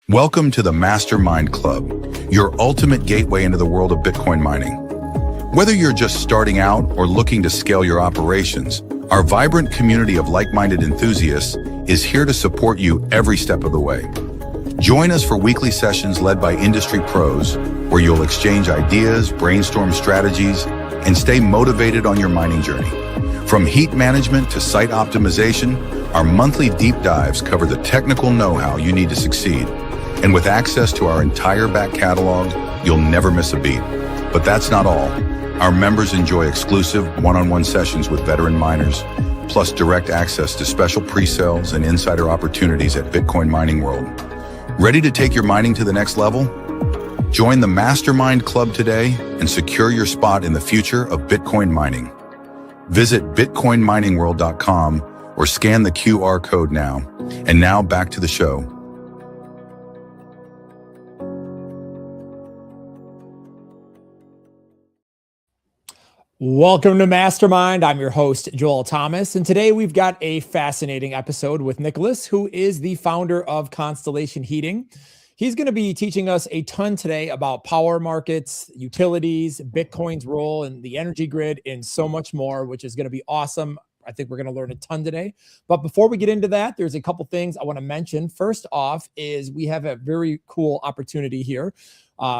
Welcome to the MasterMINED Club, your ultimate gateway into the world of Bitcoin mining. Whether you're just starting out or looking to scale your operations, our vibrant community of like-minded enthusiasts is here to support you every step of the way. Join us for weekly sessions led by industry pros, where you'll exchange ideas, brainstorm strategies, and stay motivated on your mining journey. From heat management to site optimization, our monthly deep dives cover the technical know-how you need to succeed. And with access to our entire back catalog, you'll never miss a beat. But that's not all. Our members enjoy exclusive one-on-one sessions with veteran miners, plus direct access to special pre-sales and insider opportunities at Bitcoin Mining World. Ready to take your mining to the next level? Join the MasterMINED Club today and secure your spot in the future of Bitcoin mining. Visit bitcoinminingworld.com or scan the QR code now. And now back to the show. Welcome to MasterMINED. I'm your host, Joel Thomas, and today we've got a fascinating episode with Nicolas, who is the founder of Constellation Heating. He's going to be teaching us a ton today about power markets, utilities, Bitcoin's role in the energy grid, and so much more, which is going to be awesome. I think we're going to learn a ton today. But before we get into that, there's a couple things I want to mention. First off is we have a very cool opportunity here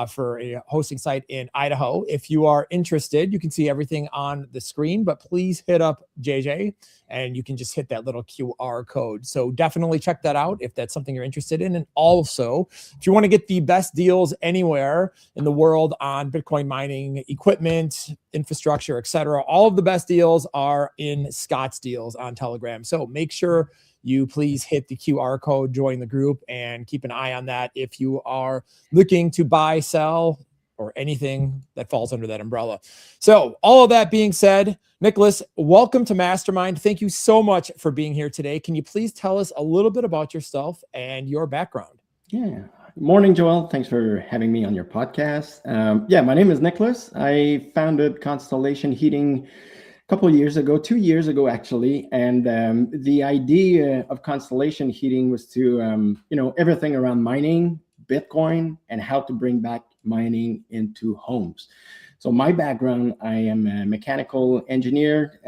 for a hosting site in Idaho. If you are interested, you can see everything on the screen, but please hit up JJ and you can just hit that little QR code. So definitely check that out if that's something you're interested in. And also, if you want to get the best deals anywhere in the world on Bitcoin mining equipment, infrastructure, etc., all of the best deals are in Scott's deals on Telegram. So make sure you please hit the QR code, join the group, and keep an eye on that if you are looking to buy, sell, or anything that falls under that umbrella. So all of that being said, Nicolas, welcome to MasterMINED. Thank you so much for being here today. Can you please tell us a little bit about yourself and your background? Yeah. Morning, Joel. Thanks for having me on your podcast. My name is Nicolas. I founded Constellation Heating couple of years ago, 2 years ago, actually. And the idea of Constellation Heating was to, everything around mining, Bitcoin, and how to bring back mining into homes. So my background, I am a mechanical engineer,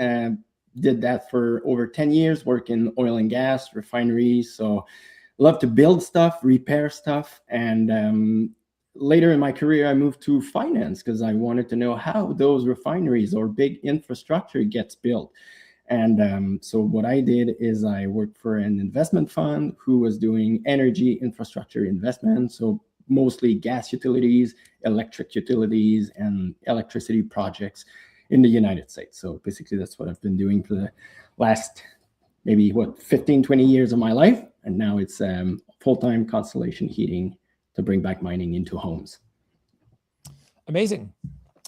did that for over 10 years, work in oil and gas, refineries. So love to build stuff, repair stuff. And later in my career, I moved to finance because I wanted to know how those refineries or big infrastructure gets built. And so what I did is I worked for an investment fund who was doing energy infrastructure investment. So mostly gas utilities, electric utilities, and electricity projects in the United States. So basically that's what I've been doing for the last maybe 15, 20 years of my life. And now it's full-time Constellation Heating to bring back mining into homes. Amazing.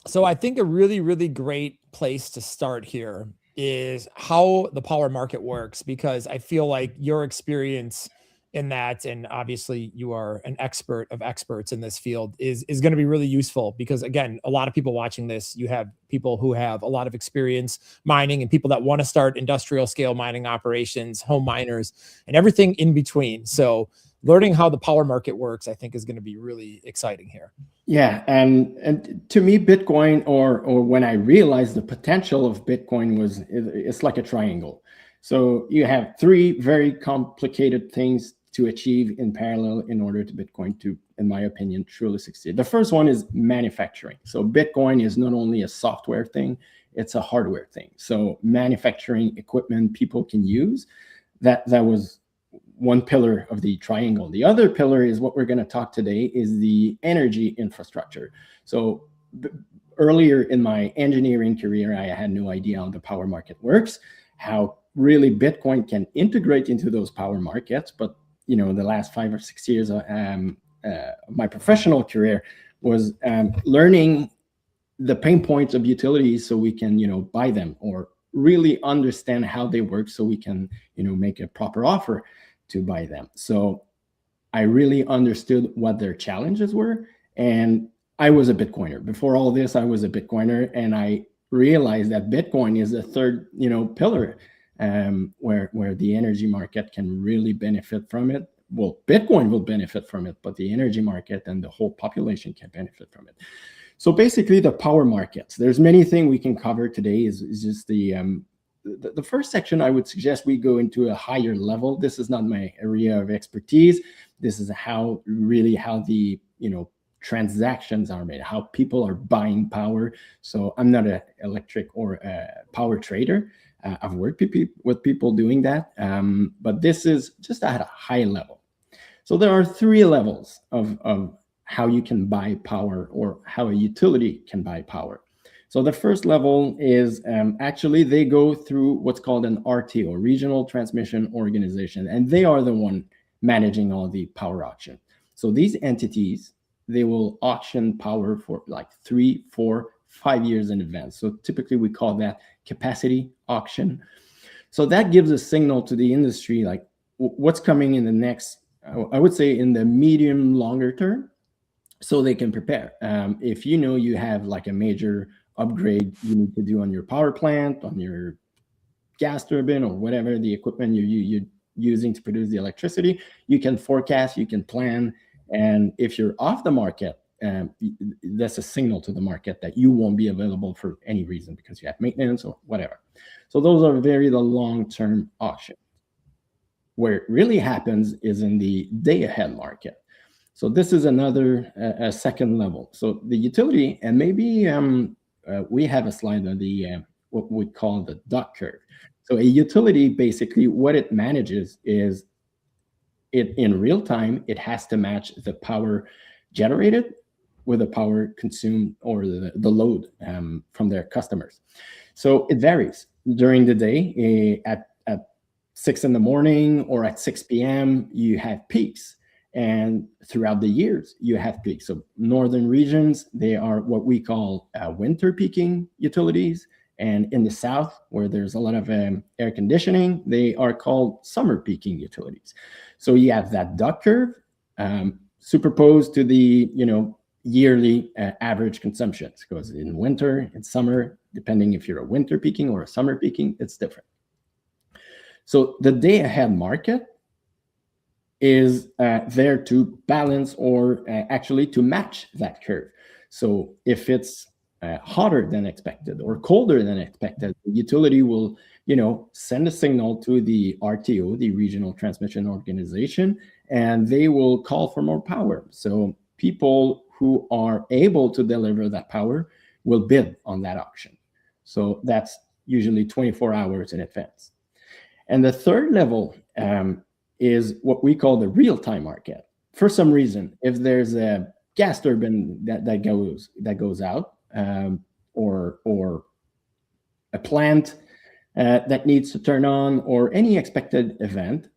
So I think a really, really great place to start here is how the power market works, because I feel like your experience in that, and obviously you are an expert of experts in this field, is going to be really useful because, again, a lot of people watching this, you have people who have a lot of experience mining and people that want to start industrial scale mining operations, home miners, and everything in between. So learning how the power market works, I think, is going to be really exciting here. Yeah, and to me, Bitcoin, or when I realized the potential of Bitcoin, it's like a triangle. So you have three very complicated things to achieve in parallel in order to Bitcoin to, in my opinion, truly succeed. The first one is manufacturing. So Bitcoin is not only a software thing, it's a hardware thing. So manufacturing equipment people can use, that was one pillar of the triangle. The other pillar is what we're going to talk today is the energy infrastructure. So earlier in my engineering career, I had no idea how the power market works, how really Bitcoin can integrate into those power markets. But, the last 5 or 6 years of my professional career was learning the pain points of utilities so we can, buy them or really understand how they work so we can, make a proper offer to buy them. So I really understood what their challenges were. And I was a Bitcoiner. Before all this, I was a Bitcoiner. And I realized that Bitcoin is the third, pillar where the energy market can really benefit from it. well, Bitcoin will benefit from it, but the energy market and the whole population can benefit from it. So basically, the power markets. There's many things we can cover today. Is just the first section. I would suggest we go into a higher level. This is not my area of expertise. This is how the transactions are made, how people are buying power. So I'm not an electric or a power trader. I've worked with people doing that, but this is just at a high level. So there are 3 levels of how you can buy power, or how a utility can buy power. So the first level is actually they go through what's called an RTO, Regional Transmission Organization, and they are the one managing all the power auction. So these entities, they will auction power for like 3, 4, 5 years in advance. So typically we call that capacity auction. So that gives a signal to the industry, like what's coming in the next, I would say in the medium longer term, so they can prepare. If you have like a major upgrade you need to do on your power plant, on your gas turbine, or whatever the equipment you're using to produce the electricity, you can forecast, you can plan. And if you're off the market, that's a signal to the market that you won't be available for any reason because you have maintenance or whatever. So those are the long-term auctions. Where it really happens is in the day-ahead market. So this is another a second level. So the utility, and maybe we have a slide on the what we call the dot curve. So a utility, basically what it manages is it in real time, it has to match the power generated with the power consumed, or the load from their customers. So it varies during the day. At 6 in the morning or at 6 p.m. you have peaks, and throughout the years you have peaks. So northern regions, they are what we call winter peaking utilities, and in the south, where there's a lot of air conditioning, they are called summer peaking utilities. So you have that dot curve superposed to the yearly average consumption. Because in winter, in summer, depending if you're a winter peaking or a summer peaking, it's different. So the day-ahead market is there to balance, or actually to match that curve. So if it's hotter than expected or colder than expected, the utility will send a signal to the RTO, the Regional Transmission Organization, and they will call for more power. So people who are able to deliver that power will bid on that auction. So that's usually 24 hours in advance. And the third level is what we call the real-time market. For some reason, if there's a gas turbine that goes out, or a plant that needs to turn on, or any expected event,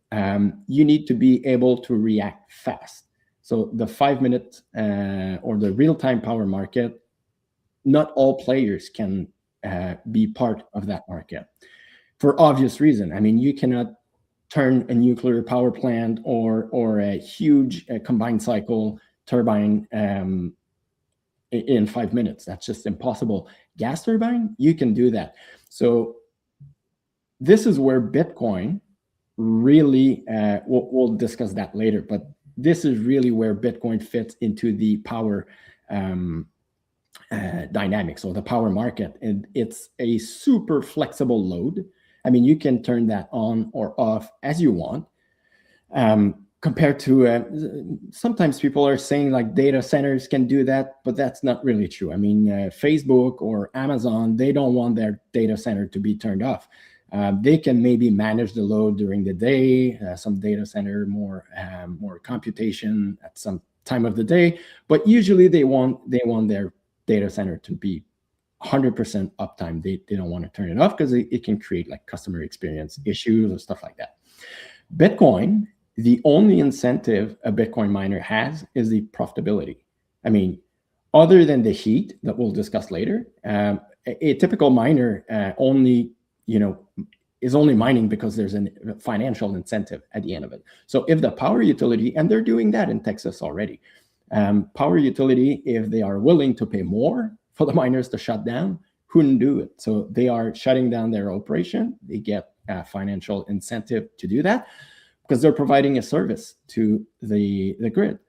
you need to be able to react fast. So the 5-minute or the real-time power market, not all players can be part of that market for obvious reason. I mean, you cannot turn a nuclear power plant or a huge combined cycle turbine in 5 minutes. That's just impossible. Gas turbine, you can do that. So this is where Bitcoin really, we'll discuss that later, but this is really where Bitcoin fits into the power dynamics, or the power market. And it's a super flexible load. I mean, you can turn that on or off as you want. Compared to sometimes people are saying like data centers can do that, but that's not really true. I mean, Facebook or Amazon, they don't want their data center to be turned off. They can maybe manage the load during the day, some data center, more computation at some time of the day, but usually they want their data center to be 100% uptime. They don't want to turn it off because it can create like customer experience issues or stuff like that. Bitcoin, the only incentive a Bitcoin miner has is the profitability. I mean, other than the heat that we'll discuss later, a typical miner is only mining because there's a financial incentive at the end of it. So if the power utility, and they're doing that in Texas already, power utility, if they are willing to pay more for the miners to shut down, couldn't do it. So they are shutting down their operation. They get a financial incentive to do that. because they're providing a service to the grid.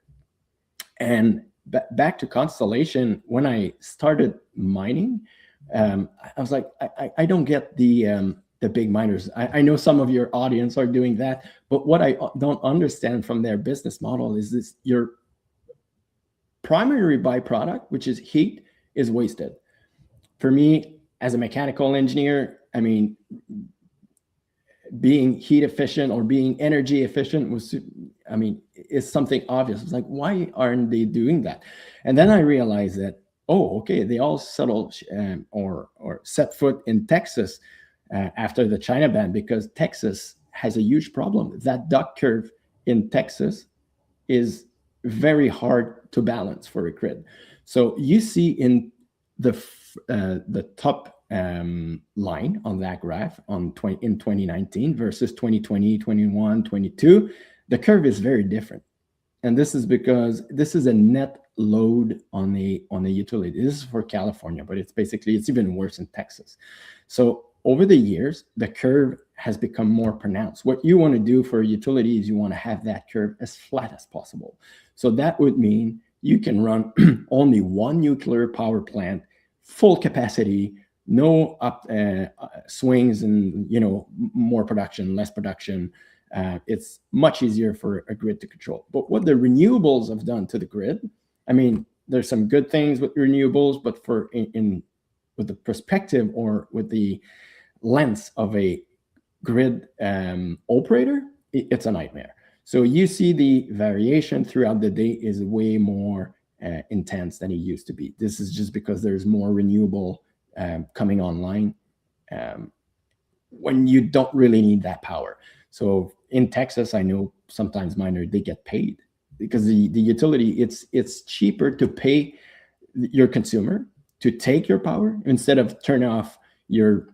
And back to Constellation, when I started mining, I was like, I don't get the big miners. I know some of your audience are doing that, but what I don't understand from their business model is this: your primary byproduct, which is heat, is wasted. For me, as a mechanical engineer, I mean, being heat efficient or being energy efficient is something obvious. It's like, why aren't they doing that? And then I realized that, okay, they all settled or set foot in Texas after the China ban, because Texas has a huge problem. That duck curve in Texas is very hard to balance for a grid. So you see in the top line on that graph in 2019 versus 2020, 21, 22, the curve is very different. And this is because this is a net load on the utility. This is for California, but it's even worse in Texas. So over the years, the curve has become more pronounced. What you want to do for a utility is you want to have that curve as flat as possible. So that would mean you can run only one nuclear power plant, full capacity, no swings and more production, less production. It's much easier for a grid to control. But what the renewables have done to the grid, I mean, there's some good things with renewables, but with the perspective or with the lens of a grid operator, it's a nightmare. So you see the variation throughout the day is way more intense than it used to be. This is just because there's more renewable coming online when you don't really need that power. So in Texas, I know sometimes miners, they get paid because the utility, it's cheaper to pay your consumer to take your power instead of turn off your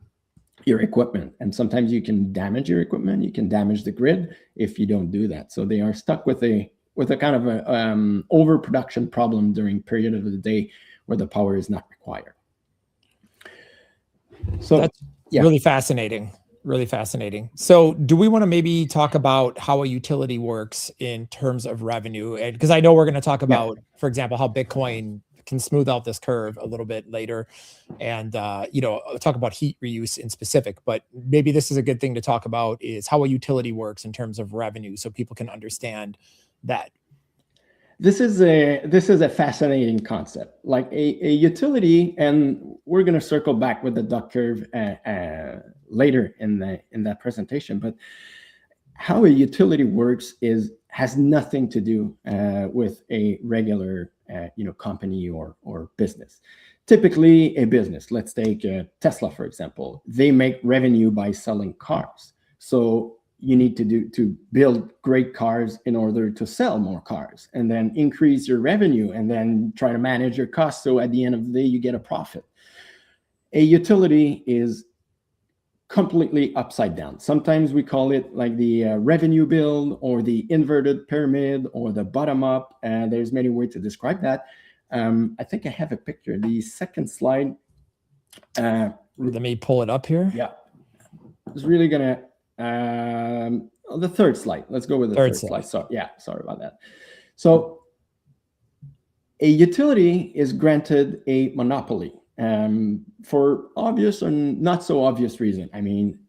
equipment. And sometimes you can damage your equipment, you can damage the grid if you don't do that. So they are stuck with a kind of a overproduction problem during period of the day where the power is not required. So that's really fascinating. Really fascinating. So do we want to maybe talk about how a utility works in terms of revenue? And because I know we're going to talk about, for example, how Bitcoin can smooth out this curve a little bit later and, talk about heat reuse in specific, but maybe this is a good thing to talk about is how a utility works in terms of revenue so people can understand that. This is a fascinating concept, like a utility, and we're going to circle back with the duck curve later in that presentation. But how a utility works has nothing to do with a regular company or business. Typically, a business, let's take Tesla for example, they make revenue by selling cars. So you need to build great cars in order to sell more cars and then increase your revenue and then try to manage your costs. So at the end of the day, you get a profit. A utility is completely upside down. Sometimes we call it like the revenue build or the inverted pyramid or the bottom up. There's many ways to describe that. I think I have a picture. The second slide. Let me pull it up here. Yeah. It's really going to... the third slide. Let's go with the third slide. Sorry about that. So a utility is granted a monopoly for obvious and not so obvious reason. I mean,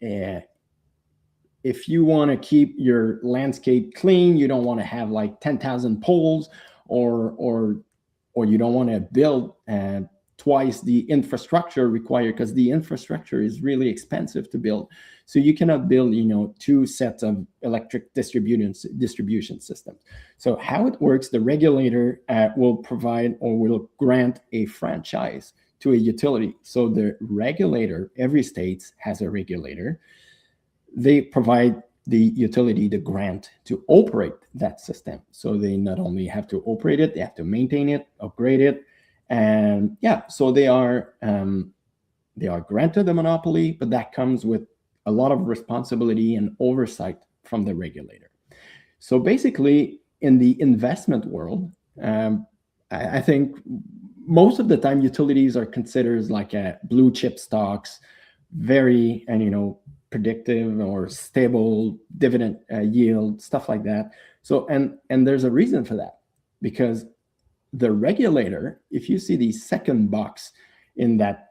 if you want to keep your landscape clean, you don't want to have like 10,000 poles, or you don't want to build twice the infrastructure required, because the infrastructure is really expensive to build. So you cannot build, two sets of electric distribution systems. So how it works, the regulator will provide or will grant a franchise to a utility. So the regulator, every state has a regulator. They provide the utility the grant to operate that system. So they not only have to operate it, they have to maintain it, upgrade it. And so they are granted a monopoly, but that comes with a lot of responsibility and oversight from the regulator. So basically, in the investment world, I think most of the time utilities are considered like blue chip stocks, predictive or stable dividend yield, stuff like that. So, and there's a reason for that, because the regulator, if you see the second box in that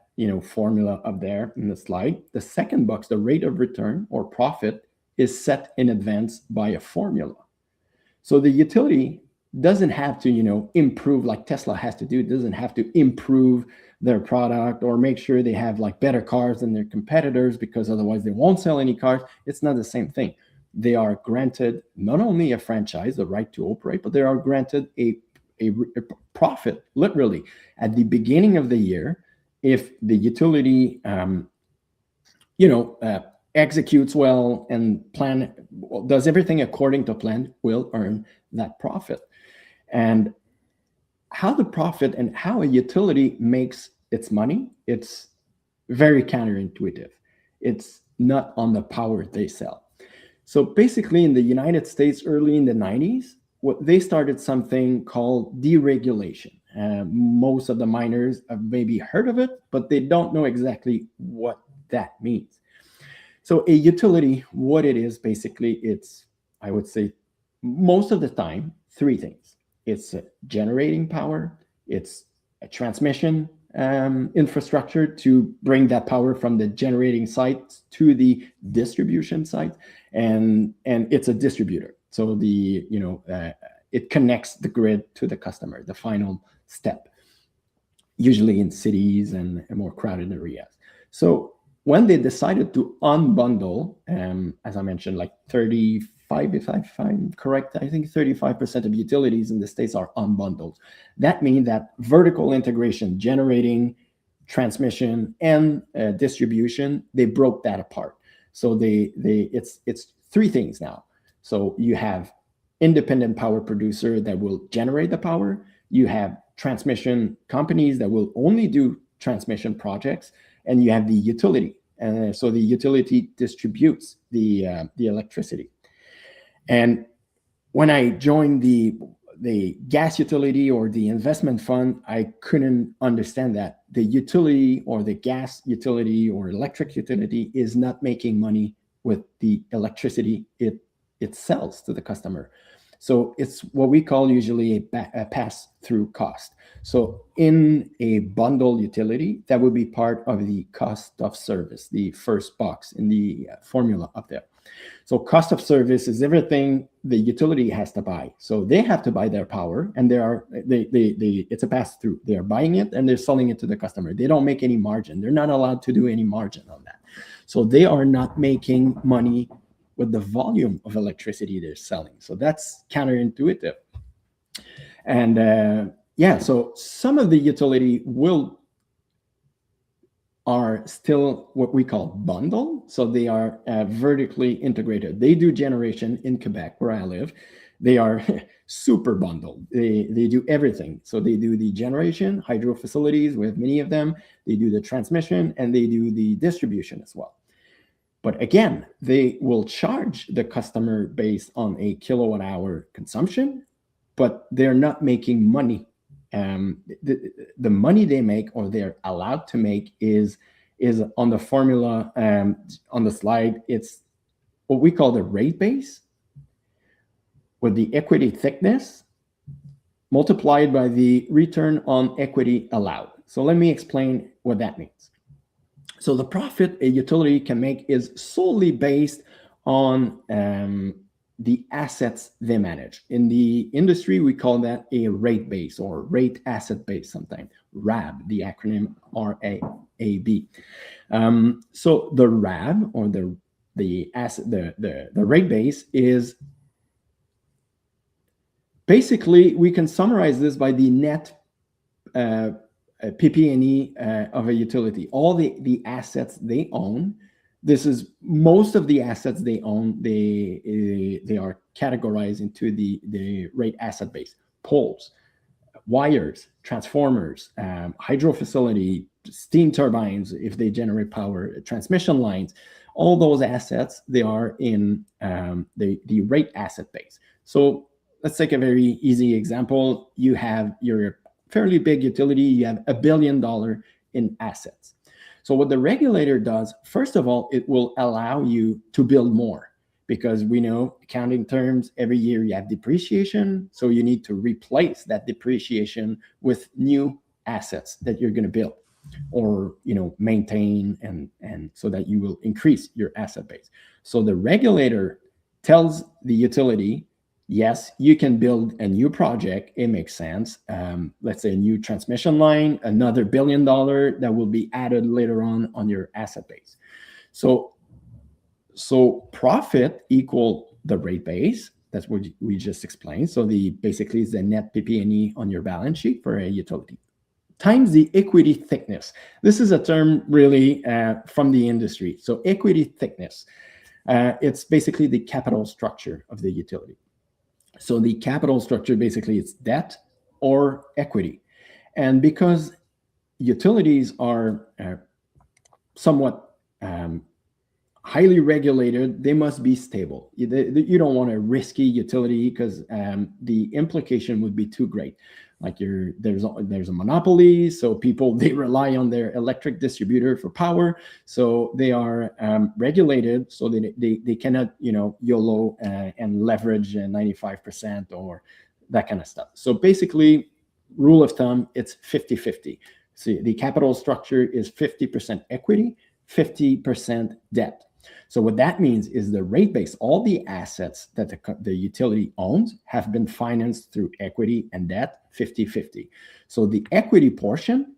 formula up there in the slide, the second box, the rate of return or profit, is set in advance by a formula. So the utility doesn't have to improve like Tesla has to do. It doesn't have to improve their product or make sure they have like better cars than their competitors, because otherwise they won't sell any cars. It's not the same thing. They are granted not only a franchise, the right to operate, but they are granted a profit, literally, at the beginning of the year. If the utility executes well and does everything according to plan, will earn that profit. And how the profit and how a utility makes its money, it's very counterintuitive. It's not on the power they sell. So basically in the United States, early in the 90s, they started something called deregulation. Most of the miners have maybe heard of it, but they don't know exactly what that means. So a utility, what it is, basically, it's, I would say, most of the time, three things. It's generating power, it's a transmission infrastructure to bring that power from the generating site to the distribution site, and it's a distributor. So it connects the grid to the customer, the final step, usually in cities and more crowded areas. So when they decided to unbundle, as I mentioned, like 35, if I'm correct, I think 35% of utilities in the States are unbundled. That means that vertical integration, generating, transmission, and distribution, they broke that apart. So it's three things now. So you have independent power producer that will generate the power. You have transmission companies that will only do transmission projects, and you have the utility. So the utility distributes the electricity. And when I joined the gas utility or the investment fund, I couldn't understand that the utility or the gas utility or electric utility is not making money with the electricity it sells to the customer. So it's what we call usually a pass-through cost. So in a bundle utility, that would be part of the cost of service, the first box in the formula up there. So cost of service is everything the utility has to buy. So they have to buy their power, and it's a pass-through. They are buying it and they're selling it to the customer. They don't make any margin. They're not allowed to do any margin on that. So they are not making money with the volume of electricity they're selling. So that's counterintuitive. And so some of the utility are still what we call bundle. So they are vertically integrated. They do generation in Quebec, where I live. They are super bundled. They do everything. So they do the generation, hydro facilities, we have many of them. They do the transmission, and they do the distribution as well. But again, they will charge the customer based on a kilowatt hour consumption, but they're not making money. The money they make, or they're allowed to make, is on the formula on the slide. It's what we call the rate base with the equity thickness multiplied by the return on equity allowed. So let me explain what that means. So the profit a utility can make is solely based on the assets they manage. In the industry, we call that a rate base or rate asset base sometimes. RAB, the acronym RAB. So the RAB, or the asset, the rate base, is basically, we can summarize this by the net PP&E of a utility, all the assets they own. This is most of the assets they own. They are categorized into the rate asset base: poles, wires, transformers, hydro facility, steam turbines if they generate power, transmission lines. All those assets, they are in the rate asset base. So let's take a very easy example. You have your fairly big utility, you have $1 billion in assets. So what the regulator does, first of all, it will allow you to build more, because we know accounting terms, every year you have depreciation. So you need to replace that depreciation with new assets that you're going to build or maintain, and so that you will increase your asset base. So the regulator tells the utility, yes, you can build a new project. It makes sense. Let's say a new transmission line, another $1 billion that will be added later on your asset base. So profit equal the rate base. That's what we just explained. So basically is the net PP&E on your balance sheet for a utility, times the equity thickness. This is a term really from the industry. So equity thickness, it's basically the capital structure of the utility. So the capital structure, basically it's debt or equity. And because utilities are somewhat highly regulated, they must be stable. You don't want a risky utility, because the implication would be too great. Like there's a monopoly, so they rely on their electric distributor for power. So they are regulated, so they cannot YOLO and leverage 95% or that kind of stuff. So basically, rule of thumb, it's 50-50. So the capital structure is 50% equity, 50% debt. So what that means is the rate base, all the assets that the utility owns, have been financed through equity and debt, 50-50. So the equity portion,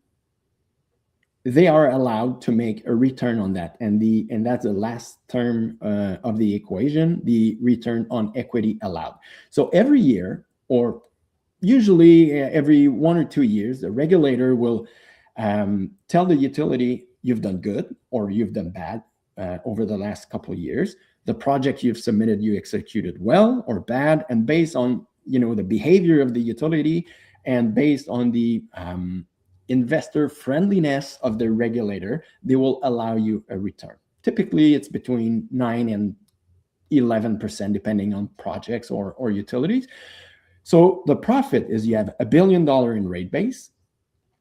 they are allowed to make a return on that. And that's the last term of the equation, the return on equity allowed. So every year, or usually every 1 or 2 years, the regulator will tell the utility, you've done good or you've done bad over the last couple of years. The project you've submitted, you executed well or bad, and based on the behavior of the utility and based on the investor friendliness of the regulator, they will allow you a return. Typically, it's between 9 and 11%, depending on projects or utilities. So the profit is you have $1 billion in rate base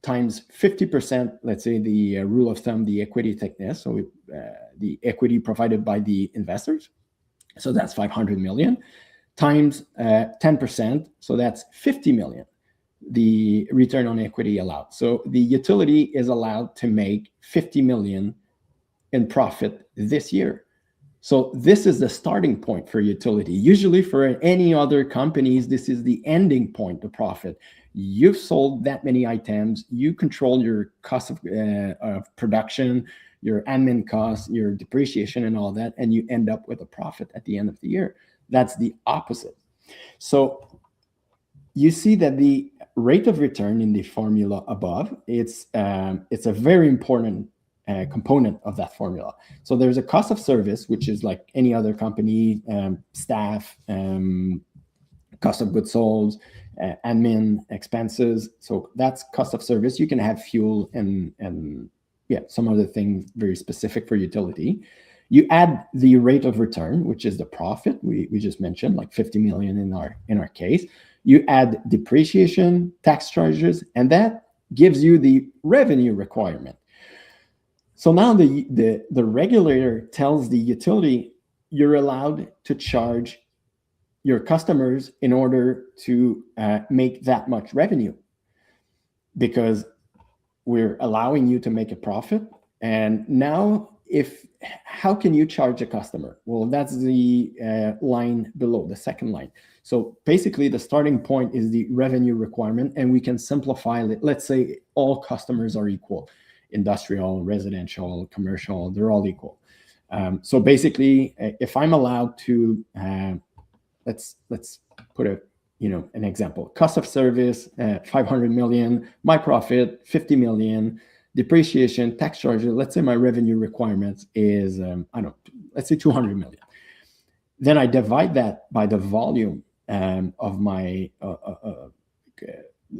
times 50%, let's say the rule of thumb, the equity thickness, so the equity provided by the investors. So that's 500 million times 10%, so that's 50 million, the return on equity allowed. So the utility is allowed to make 50 million in profit this year. So this is the starting point for utility. Usually for any other companies, this is the ending point, the profit. You've sold that many items, you control your cost of production, your admin costs, your depreciation and all that, and you end up with a profit at the end of the year. That's the opposite. So you see that the rate of return in the formula above, it's a very important component of that formula. So there's a cost of service, which is like any other company, staff, cost of goods sold, admin expenses. So that's cost of service. You can have fuel and some other things very specific for utility. You add the rate of return, which is the profit we just mentioned, like 50 million in our case. You add depreciation, tax charges, and that gives you the revenue requirement. So now the regulator tells the utility, you're allowed to charge your customers in order to make that much revenue, because we're allowing you to make a profit. And now, how can you charge a customer? Well, that's the line below, the second line. So basically, the starting point is the revenue requirement, and we can simplify it. Let's say all customers are equal: industrial, residential, commercial, they're all equal. So basically, if I'm allowed to, let's put an example. Cost of service, 500 million, my profit, 50 million, depreciation, tax charges, let's say my revenue requirements is, let's say 200 million. Then I divide that by the volume of my,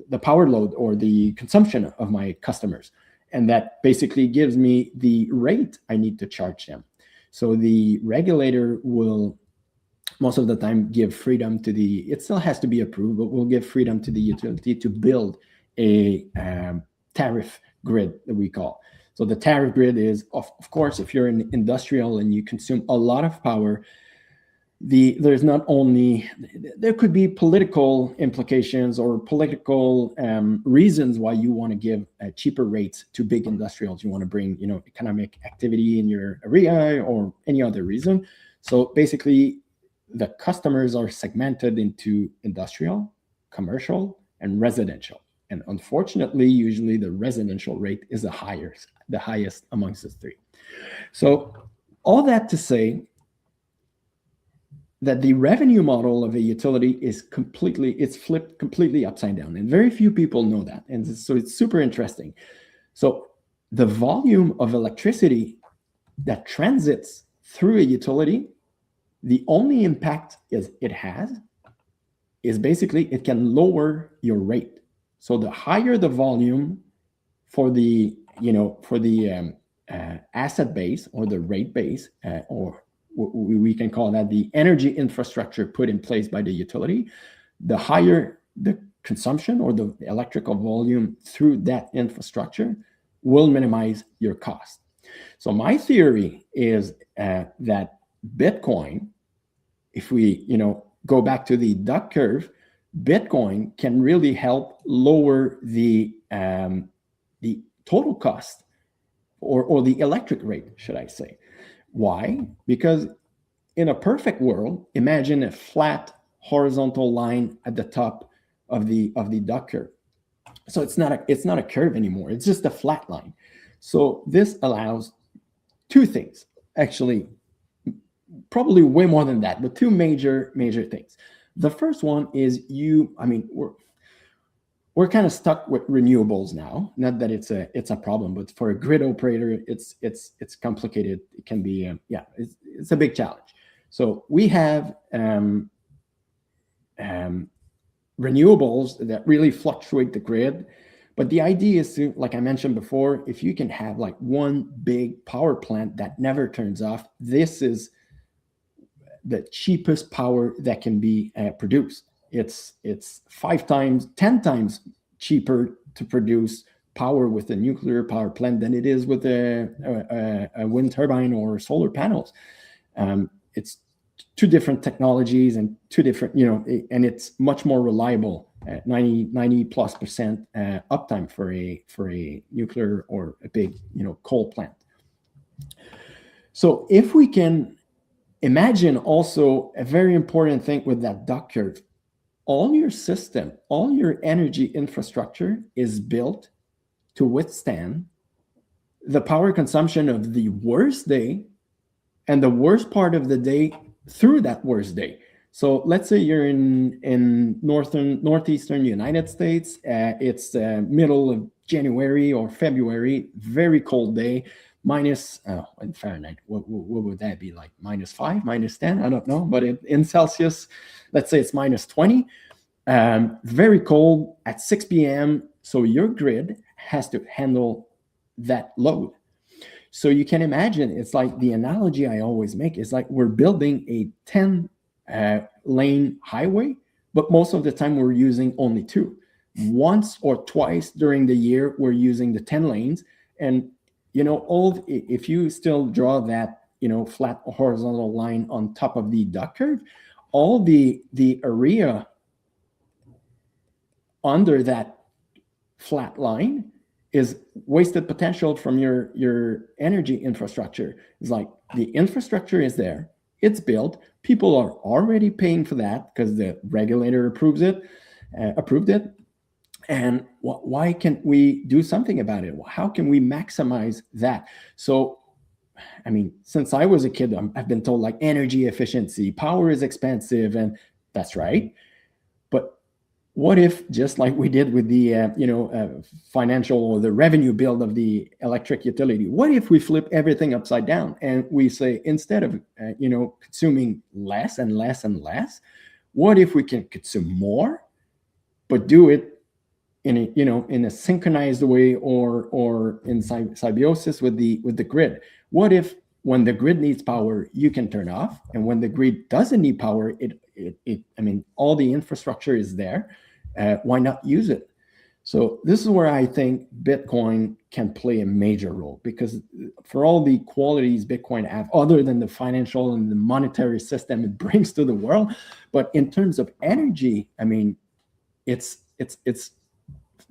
the power load or the consumption of my customers. And that basically gives me the rate I need to charge them. So the regulator will most of the time give freedom to it still has to be approved, but we'll give freedom to the utility to build a tariff grid that we call. So the tariff grid is, of course, if you're in industrial and you consume a lot of power, there's not only, there could be political implications or political reasons why you want to give cheaper rates to big industrials. You want to bring, economic activity in your area or any other reason. So basically, the customers are segmented into industrial, commercial, and residential. And unfortunately, usually the residential rate is the highest amongst the three. So all that to say that the revenue model of a utility is flipped completely upside down. And very few people know that. And so it's super interesting. So the volume of electricity that transits through a utility, the only impact it has is basically it can lower your rate. So the higher the volume for the asset base or the rate base, or we can call that the energy infrastructure put in place by the utility, the higher the consumption or the electrical volume through that infrastructure will minimize your cost. So my theory is that Bitcoin, if we go back to the duck curve, Bitcoin can really help lower the total cost or the electric rate, should I say. Why? Because in a perfect world, imagine a flat horizontal line at the top of the duck curve. So it's not a curve anymore. It's just a flat line. So this allows two things, actually, probably way more than that, but two major things. The first one is we're kind of stuck with renewables now. Not that it's a problem, but for a grid operator, it's complicated. It can be it's a big challenge. So we have renewables that really fluctuate the grid, but the idea is to, like I mentioned before, if you can have like one big power plant that never turns off, this is the cheapest power that can be produced. It's 5 times, 10 times cheaper to produce power with a nuclear power plant than it is with a wind turbine or solar panels. It's two different technologies and two different, and it's much more reliable, 90+% uptime for a nuclear or a big, coal plant. So if we can imagine also a very important thing with that duck curve, all your system, all your energy infrastructure is built to withstand the power consumption of the worst day and the worst part of the day through that worst day. So let's say you're in northeastern United States. It's middle of January or February, very cold day, minus in Fahrenheit, what would that be, like -5, -10? I don't know, but in Celsius, let's say it's -20. Very cold at 6 p.m. So your grid has to handle that load. So you can imagine, it's like the analogy I always make is like we're building a 10 lane highway, but most of the time we're using only 2. Once or twice during the year, we're using the 10 lanes. And, if you still draw that, flat horizontal line on top of the duck curve, all the area under that flat line is wasted potential from your energy infrastructure. It's like the infrastructure is there, it's built, people are already paying for that because the regulator approved it. And why can't we do something about it? How can we maximize that? So, since I was a kid, I've been told like energy efficiency, power is expensive, and that's right. But what if, just like we did with the financial or the revenue build of the electric utility, what if we flip everything upside down and we say, instead of consuming less and less and less, what if we can consume more, but do it in a synchronized way or in symbiosis with the grid? What if when the grid needs power, you can turn off, and when the grid doesn't need power, all the infrastructure is there. Why not use it? So this is where I think Bitcoin can play a major role, because for all the qualities Bitcoin have, other than the financial and the monetary system it brings to the world, but in terms of energy, I mean, it's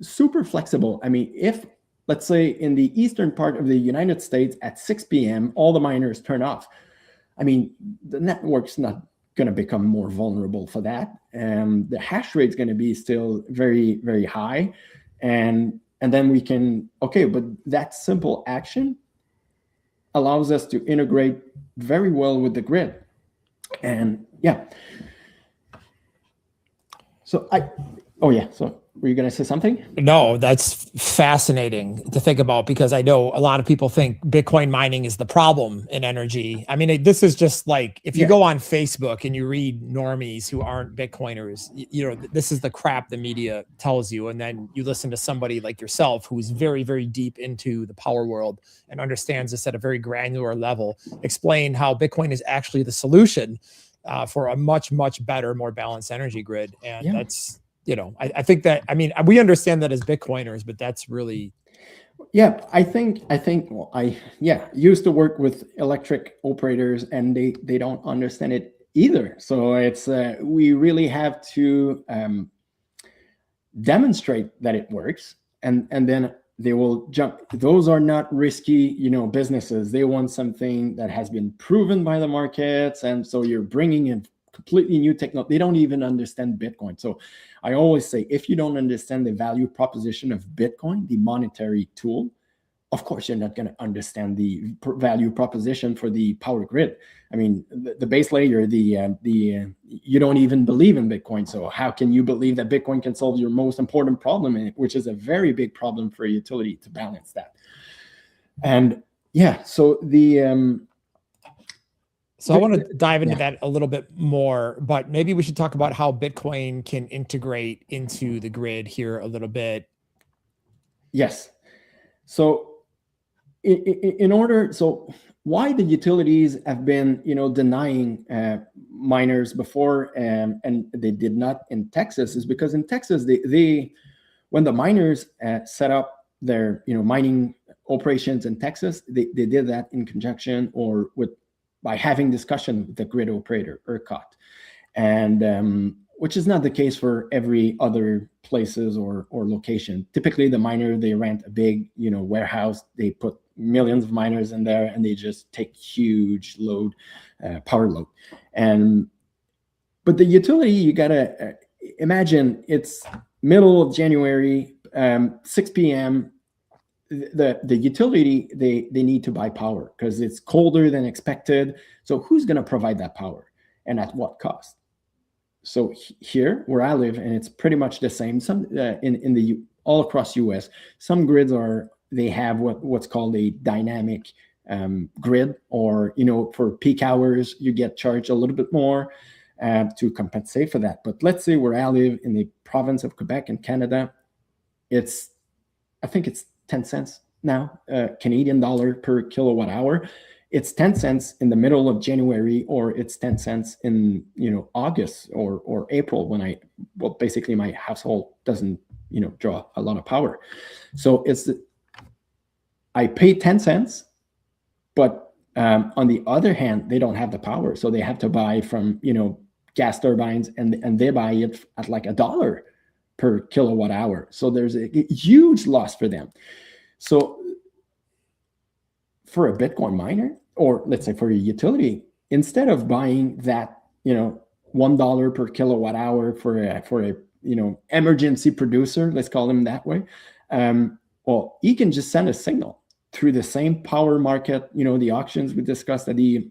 super flexible. I mean, if let's say in the eastern part of the United States at 6 p.m., all the miners turn off, I mean, the network's not going to become more vulnerable for that. The hash rate is going to be still very, very high. And then we can, okay, but that simple action allows us to integrate very well with the grid. And yeah. So so were you going to say something? No, that's fascinating to think about, because I know a lot of people think Bitcoin mining is the problem in energy. I mean, this is just like, if you go on Facebook and you read normies who aren't Bitcoiners, you know, this is the crap the media tells you. And then you listen to somebody like yourself, who's very, very deep into the power world and understands this at a very granular level, explain how Bitcoin is actually the solution for a much, much better, more balanced energy grid. And that's, you know, I think that, I mean, we understand that as Bitcoiners, but that's really. Yeah, I think, well, I used to work with electric operators, and they don't understand it either. So it's, we really have to demonstrate that it works, and then they will jump. Those are not risky, you know, businesses. They want something that has been proven by the markets. And so you're bringing in completely new technology. They don't even understand Bitcoin. So I always say, if you don't understand the value proposition of Bitcoin, the monetary tool, of course, you're not going to understand the value proposition for the power grid. I mean, the base layer, you don't even believe in Bitcoin. So how can you believe that Bitcoin can solve your most important problem, which is a very big problem for a utility to balance that? And yeah, so So I want to dive into that a little bit more, but maybe we should talk about how Bitcoin can integrate into the grid here a little bit. Yes. So in order, so why the utilities have been, you know, denying miners before, and they did not in Texas, is because in Texas, they when the miners set up their, you know, mining operations in Texas, they did that in conjunction or by having discussion with the grid operator, ERCOT, and which is not the case for every other places or location. Typically, the miner, they rent a big, you know, warehouse. They put millions of miners in there, and they just take huge load, power load. But the utility, you gotta imagine it's middle of January, 6 p.m. The utility, they need to buy power because it's colder than expected. So who's going to provide that power, and at what cost? So here where I live, and it's pretty much the same. Some in the all across US, some grids they have what's called a dynamic grid, or, you know, for peak hours you get charged a little bit more to compensate for that. But let's say where I live in the province of Quebec in Canada, I think it's 10 cents now, Canadian dollar per kilowatt hour. It's 10 cents in the middle of January, or it's 10 cents in, you know, August or April, when basically my household doesn't, you know, draw a lot of power. So I pay 10 cents, but on the other hand, they don't have the power. So they have to buy from, you know, gas turbines, and they buy it at like $1 per kilowatt hour. So there's a huge loss for them. So for a Bitcoin miner, or let's say for a utility, instead of buying that, you know, $1 per kilowatt hour for a you know, emergency producer, let's call him that way, well, he can just send a signal through the same power market, you know, the auctions we discussed at the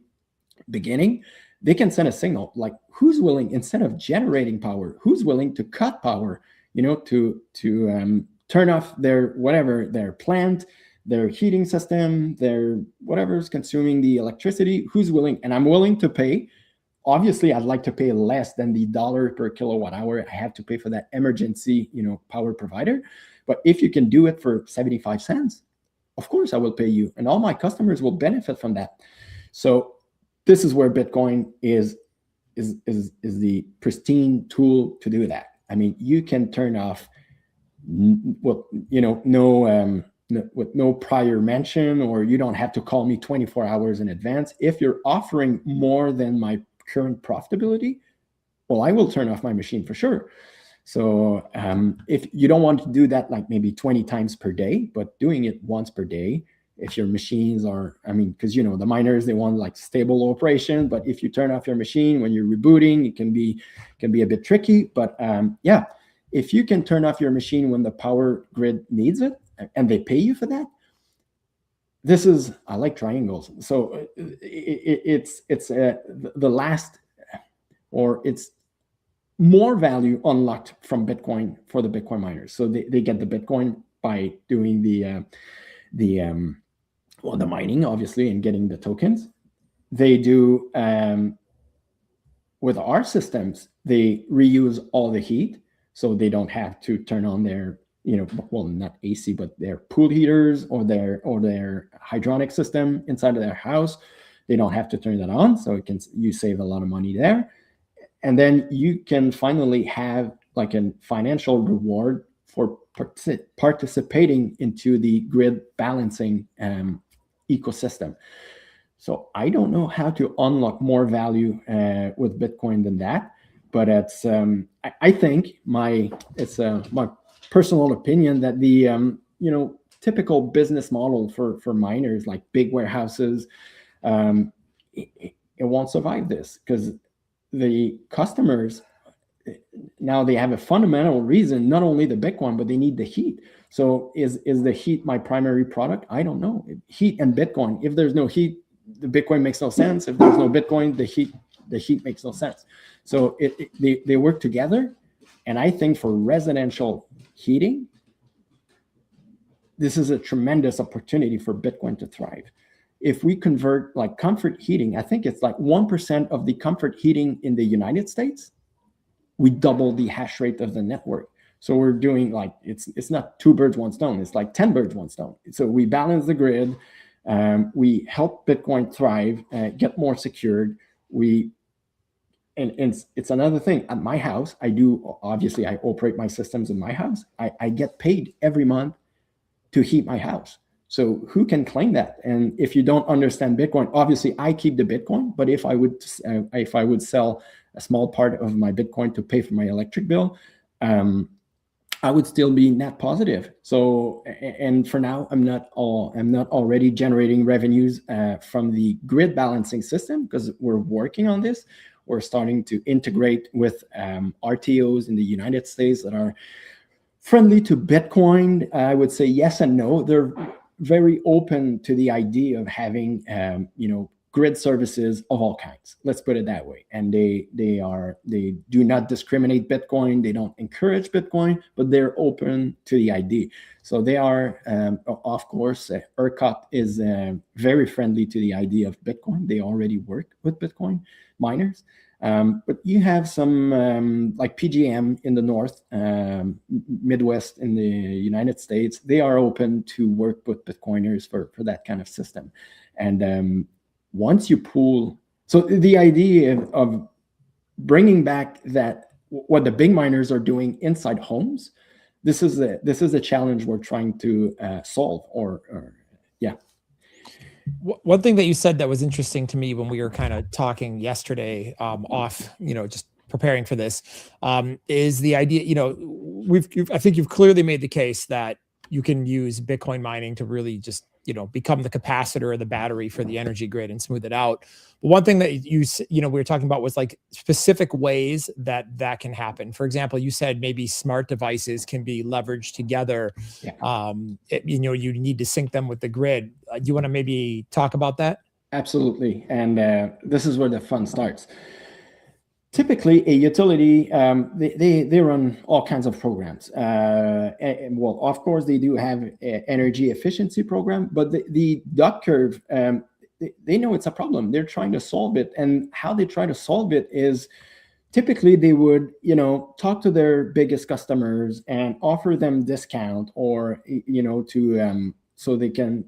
beginning. They can send a signal like, who's willing, instead of generating power, who's willing to cut power, you know, to turn off their plant, their heating system, their whatever's consuming the electricity, who's willing. And I'm willing to pay. Obviously, I'd like to pay less than the $1 per kilowatt hour I have to pay for that emergency, you know, power provider. But if you can do it for 75 cents, of course I will pay you, and all my customers will benefit from that. So this is where Bitcoin is the pristine tool to do that. I mean, you can turn off with no prior mention, or you don't have to call me 24 hours in advance. If you're offering more than my current profitability, well, I will turn off my machine for sure. So if you don't want to do that like maybe 20 times per day, but doing it once per day, if your machines are, because the miners, they want like stable operation, but if you turn off your machine when you're rebooting, it can be a bit tricky. But if you can turn off your machine when the power grid needs it, and they pay you for that, I like triangles. So it's the last, or it's more value unlocked from Bitcoin for the Bitcoin miners. So they get the Bitcoin by doing the mining, obviously, and getting the tokens. They do, with our systems, they reuse all the heat, so they don't have to turn on their, not AC, but their pool heaters or their hydronic system inside of their house. They don't have to turn that on, so you save a lot of money there. And then you can finally have like a financial reward for participating into the grid balancing ecosystem. So I don't know how to unlock more value with Bitcoin than that, but it's I think it's my personal opinion that the typical business model for miners, like big warehouses, it won't survive this, because the customers now, they have a fundamental reason, not only the Bitcoin, but they need the heat. So is the heat my primary product? I don't know. Heat and Bitcoin. If there's no heat, the Bitcoin makes no sense. If there's no Bitcoin, the heat makes no sense. So they work together. And I think for residential heating, this is a tremendous opportunity for Bitcoin to thrive. If we convert like comfort heating, I think it's like 1% of the comfort heating in the United States, we double the hash rate of the network. So we're doing like, it's not 2 birds, 1 stone. It's like 10 birds, 1 stone. So we balance the grid. We help Bitcoin thrive, get more secured. And it's another thing. At my house, I operate my systems in my house. I get paid every month to heat my house. So who can claim that? And if you don't understand Bitcoin, obviously I keep the Bitcoin, but if I would sell a small part of my Bitcoin to pay for my electric bill, I would still be net positive. So, and for now, I'm not already generating revenues from the grid balancing system, because we're working on this. We're starting to integrate with RTOs in the United States that are friendly to Bitcoin. I would say yes and no. They're very open to the idea of having grid services of all kinds. Let's put it that way. And they do not discriminate Bitcoin. They don't encourage Bitcoin, but they're open to the idea. So they are, of course, ERCOT is very friendly to the idea of Bitcoin. They already work with Bitcoin miners. But you have some like PJM in the North, Midwest in the United States. They are open to work with Bitcoiners for that kind of system. And once you pool, so the idea of bringing back that what the big miners are doing inside homes, this is a challenge we're trying to solve. One thing that you said that was interesting to me when we were kind of talking yesterday off, just preparing for this, is the idea, I think you've clearly made the case that you can use Bitcoin mining to really just, become the capacitor or the battery for the energy grid and smooth it out. But one thing that we were talking about was like specific ways that can happen. For example, you said maybe smart devices can be leveraged together. Yeah. You need to sync them with the grid. Do you want to maybe talk about that? Absolutely. And this is where the fun starts. Typically, a utility, they run all kinds of programs. Well, of course, they do have an energy efficiency program, but the duck curve, they know it's a problem. They're trying to solve it. And how they try to solve it is typically they would, talk to their biggest customers and offer them discount or, so they can,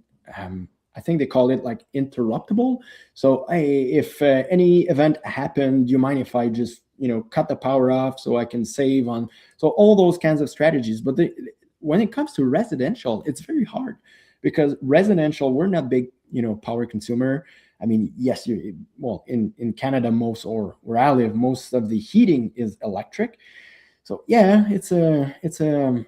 I think they call it like interruptible. So if any event happened, do you mind if I just, cut the power off so I can save on? So all those kinds of strategies. But when it comes to residential, it's very hard, because residential, we're not big, power consumer. I mean, yes, in Canada, where I live, most of the heating is electric. So yeah, it's a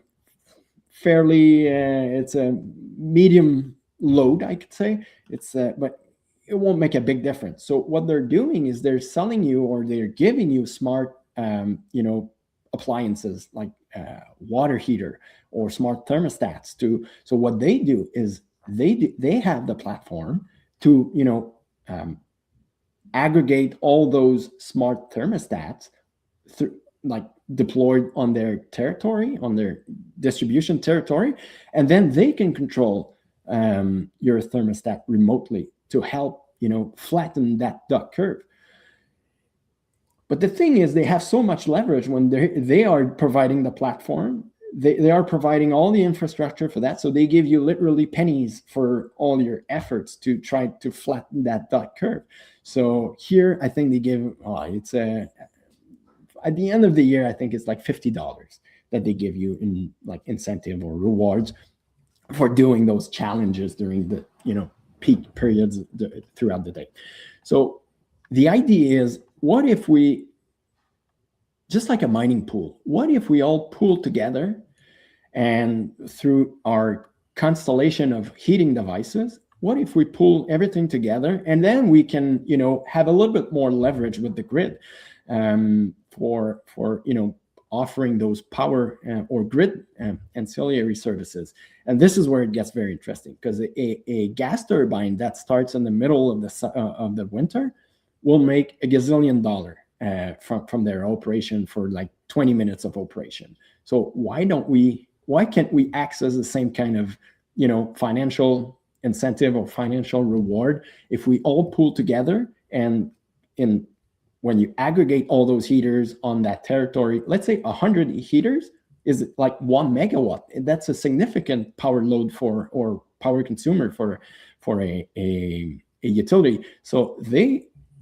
fairly, it's a medium load, I could say. But it won't make a big difference. So what they're doing is they're selling you, or they're giving you smart, appliances like water heater or smart thermostats. So what they do is they have the platform to aggregate all those smart thermostats like deployed on their territory, on their distribution territory, and then they can control your thermostat remotely to help flatten that duck curve. But the thing is, they have so much leverage when they are providing the platform. They are providing all the infrastructure for that. So they give you literally pennies for all your efforts to try to flatten that duck curve. So here, I think they give, at the end of the year, I think it's like $50 that they give you in like incentive or rewards for doing those challenges during the peak periods throughout the day. So the idea is, what if we, just like a mining pool, what if we all pool together, and through our constellation of heating devices, what if we pull everything together, and then we can have a little bit more leverage with the grid for offering those power or grid ancillary services. And this is where it gets very interesting, because a gas turbine that starts in the middle of the winter will make $1 gazillion from their operation for like 20 minutes of operation. So why can't we access the same kind of financial incentive or financial reward if we all pool together? And when you aggregate all those heaters on that territory, let's say 100 heaters is like 1 megawatt. That's a significant power load or power consumer for a utility. So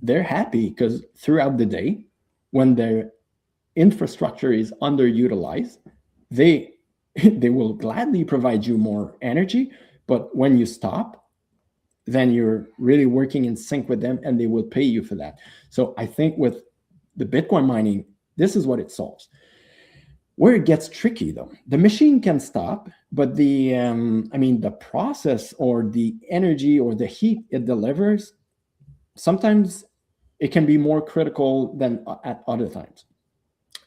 they're happy, because throughout the day, when their infrastructure is underutilized, they will gladly provide you more energy. But when you stop, then you're really working in sync with them, and they will pay you for that. So I think with the Bitcoin mining, this is what it solves. Where it gets tricky, though, the machine can stop, but the process or the energy or the heat it delivers, sometimes it can be more critical than at other times.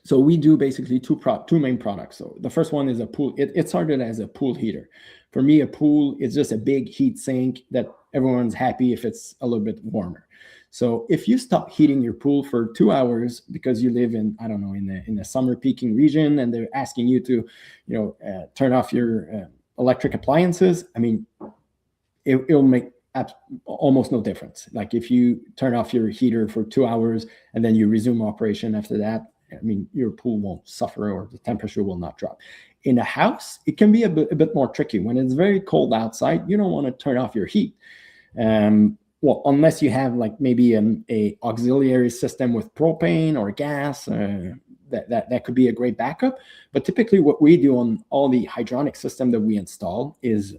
So we do basically two main products. So the first one is a pool. It started as a pool heater. For me, a pool is just a big heat sink that everyone's happy if it's a little bit warmer. So if you stop heating your pool for 2 hours because you live in, I don't know, in the summer peaking region, and they're asking you to, turn off your electric appliances, I mean, it'll make almost no difference. Like if you turn off your heater for 2 hours and then you resume operation after that, I mean, your pool won't suffer, or the temperature will not drop. In a house, it can be a bit more tricky. When it's very cold outside, you don't want to turn off your heat. Well, unless you have like maybe a auxiliary system with propane or gas, that could be a great backup. But typically what we do on all the hydronic system that we install is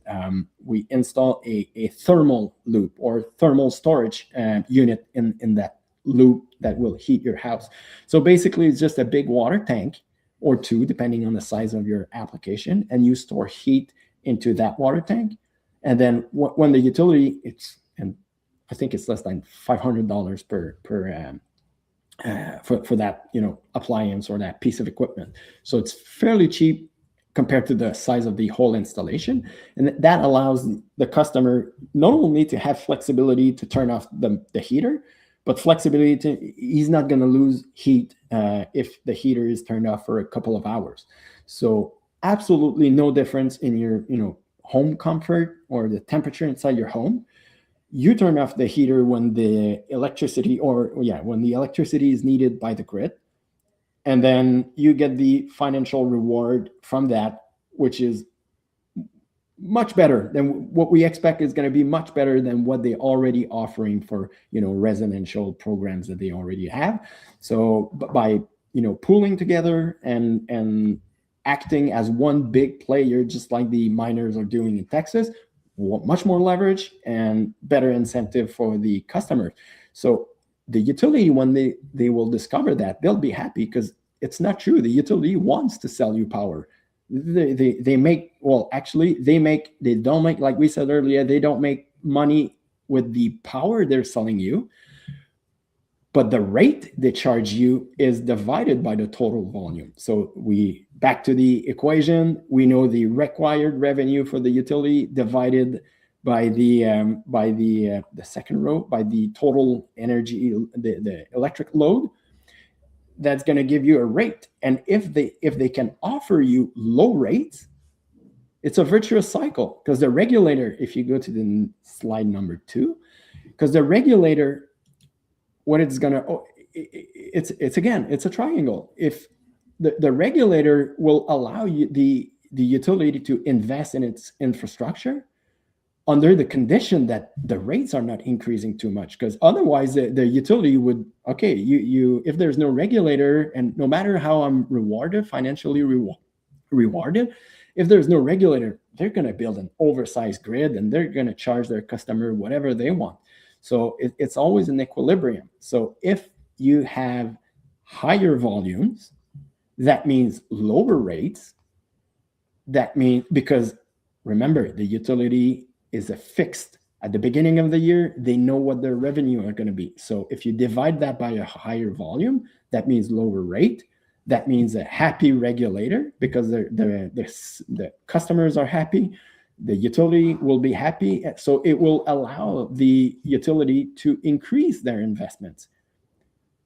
we install a thermal loop or thermal storage unit in that loop that will heat your house. So basically it's just a big water tank or two, depending on the size of your application, and you store heat into that water tank. And then when the utility, I think it's less than $500 for that appliance or that piece of equipment. So it's fairly cheap compared to the size of the whole installation, and that allows the customer not only to have flexibility to turn off the heater, but flexibility he's not going to lose heat if the heater is turned off for a couple of hours. So absolutely no difference in your home comfort or the temperature inside your home. You turn off the heater when the electricity is needed by the grid, and then you get the financial reward from that, which is much better than what we expect is going to be much better than what they're already offering for residential programs that they already have. So by pooling together and acting as one big player, just like the miners are doing in Texas, much more leverage and better incentive for the customers. So the utility, when they will discover that, they'll be happy, because it's not true. The utility wants to sell you power. They make, well, actually, they don't make, like we said earlier, they don't make money with the power they're selling you, but the rate they charge you is divided by the total volume. So we, back to the equation, we know the required revenue for the utility divided by the second row, by the total energy, the electric load. That's going to give you a rate. And if they can offer you low rates, it's a virtuous cycle, because the regulator, if you go to the slide number 2, because the regulator, what it's going to, it's again, it's a triangle. If the regulator will allow you, the utility, to invest in its infrastructure under the condition that the rates are not increasing too much, because otherwise the utility would, okay, you if there's no regulator, and no matter how I'm rewarded, financially rewarded, if there's no regulator, they're going to build an oversized grid, and they're going to charge their customer whatever they want. So it's always an equilibrium. So if you have higher volumes, that means lower rates. That means, because remember, the utility is a fixed, at the beginning of the year, they know what their revenue are going to be. So if you divide that by a higher volume, that means lower rate. That means a happy regulator, because the customers are happy. The utility will be happy. So it will allow the utility to increase their investments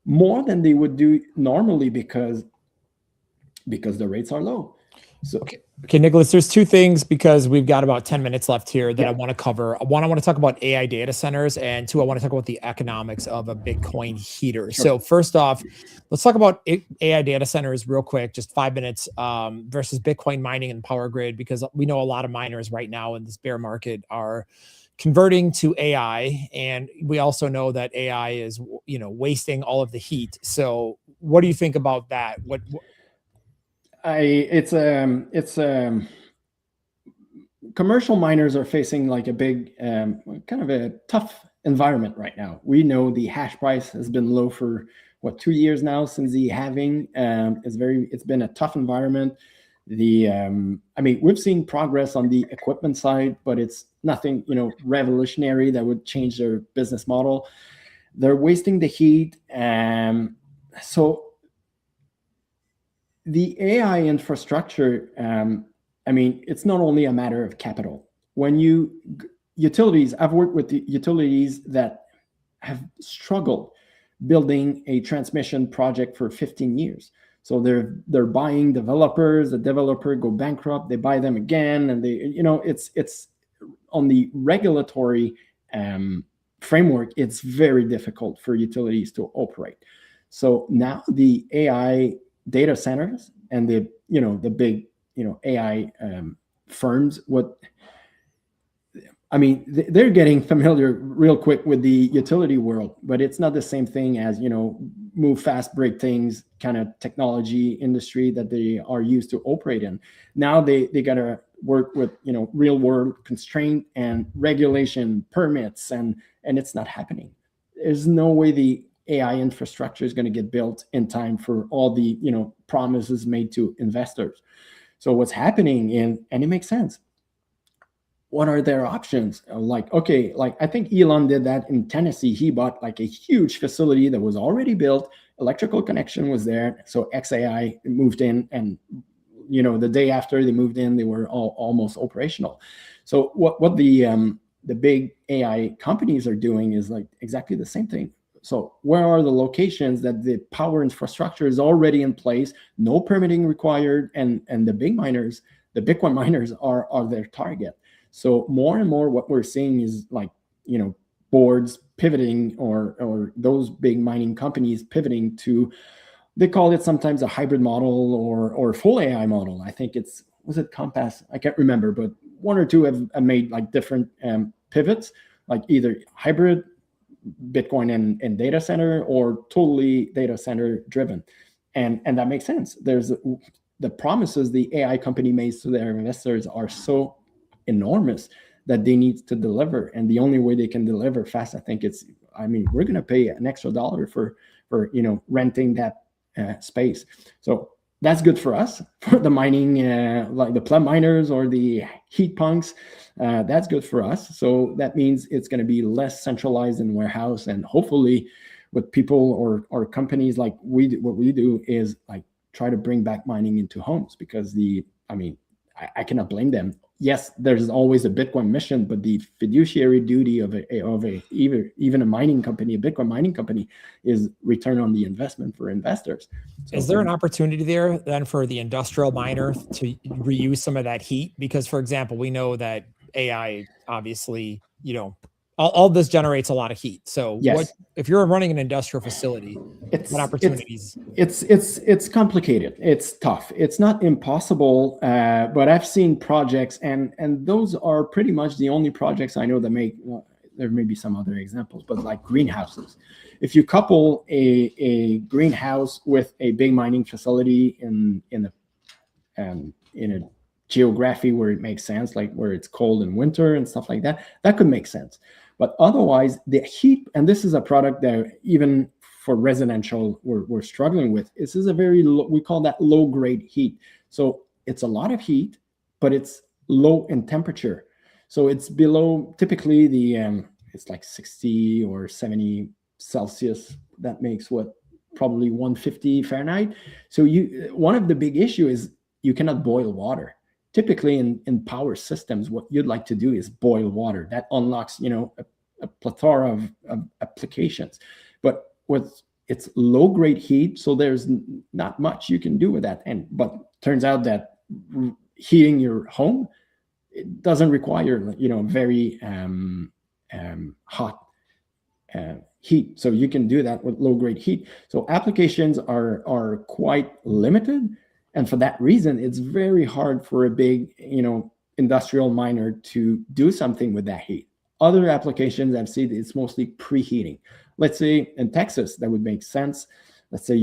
more than they would do normally, because the rates are low. So Okay, Nicolas, there's two things, because we've got about 10 minutes left here, that I want to cover. One, I want to talk about AI data centers, and two, I want to talk about the economics of a Bitcoin heater. Sure. So first off, let's talk about AI data centers real quick, just 5 minutes, versus Bitcoin mining and power grid, because we know a lot of miners right now in this bear market are converting to AI, and we also know that AI is, wasting all of the heat. So what do you think about that? Commercial miners are facing like a big kind of a tough environment right now. We know the hash price has been low for 2 years now, since the halving. It's been a tough environment. We've seen progress on the equipment side, but it's nothing revolutionary that would change their business model. They're wasting the heat. So the AI infrastructure, it's not only a matter of capital. When utilities, I've worked with the utilities that have struggled building a transmission project for 15 years. So they're buying developers, the developer go bankrupt, they buy them again, and it's on the regulatory framework, it's very difficult for utilities to operate. So now the AI data centers and the big AI firms, they're getting familiar real quick with the utility world, but it's not the same thing as move fast, break things kind of technology industry that they are used to operate in. Now they got to work with real world constraint and regulation permits, and it's not happening. There's no way the AI infrastructure is going to get built in time for all the promises made to investors. So what's happening and it makes sense. What are their options? I think Elon did that in Tennessee. He bought like a huge facility that was already built. Electrical connection was there. So XAI moved in, and the day after they moved in, they were almost operational. So what the big AI companies are doing is like exactly the same thing. So where are the locations that the power infrastructure is already in place, no permitting required, and the big miners, the Bitcoin miners are their target. So more and more what we're seeing is like, boards pivoting or those big mining companies pivoting to, they call it sometimes a hybrid model or full AI model. I think was it Compass? I can't remember, but one or two have made like different pivots, like either hybrid, Bitcoin and data center, or totally data center driven. And that makes sense. the promises the AI company makes to their investors are so enormous that they need to deliver. And the only way they can deliver fast, I think we're going to pay an extra dollar for renting that space. So that's good for us, for the mining, like the pleb miners or the heat punks. That's good for us. So that means it's going to be less centralized in warehouse, and hopefully with people or companies like what we do is like try to bring back mining into homes, because I cannot blame them. Yes, there's always a Bitcoin mission, but the fiduciary duty of even a mining company, a Bitcoin mining company, is return on the investment for investors. So is there an opportunity there then for the industrial miner to reuse some of that heat? Because, for example, we know that AI, obviously, all this generates a lot of heat. So yes, if you're running an industrial facility, what opportunities? It's complicated. It's tough. It's not impossible, but I've seen projects, and those are pretty much the only projects I know that make. There may be some other examples, but like greenhouses. If you couple a greenhouse with a big mining facility in a geography where it makes sense, like where it's cold in winter and stuff like that, that could make sense. But otherwise, the heat, and this is a product that even for residential we're struggling with. This is a very low, we call that low grade heat. So it's a lot of heat, but it's low in temperature. So it's below, typically it's like 60 or 70 Celsius. That makes probably 150 Fahrenheit. So one of the big issue is you cannot boil water. Typically in power systems, what you'd like to do is boil water. That unlocks, a plethora of applications. But it's low grade heat, so there's not much you can do with that. But turns out that heating your home, it doesn't require very hot heat. So you can do that with low grade heat. So applications are quite limited. And for that reason, it's very hard for a big, industrial miner to do something with that heat. Other applications I've seen, it's mostly preheating. Let's say in Texas, that would make sense. Let's say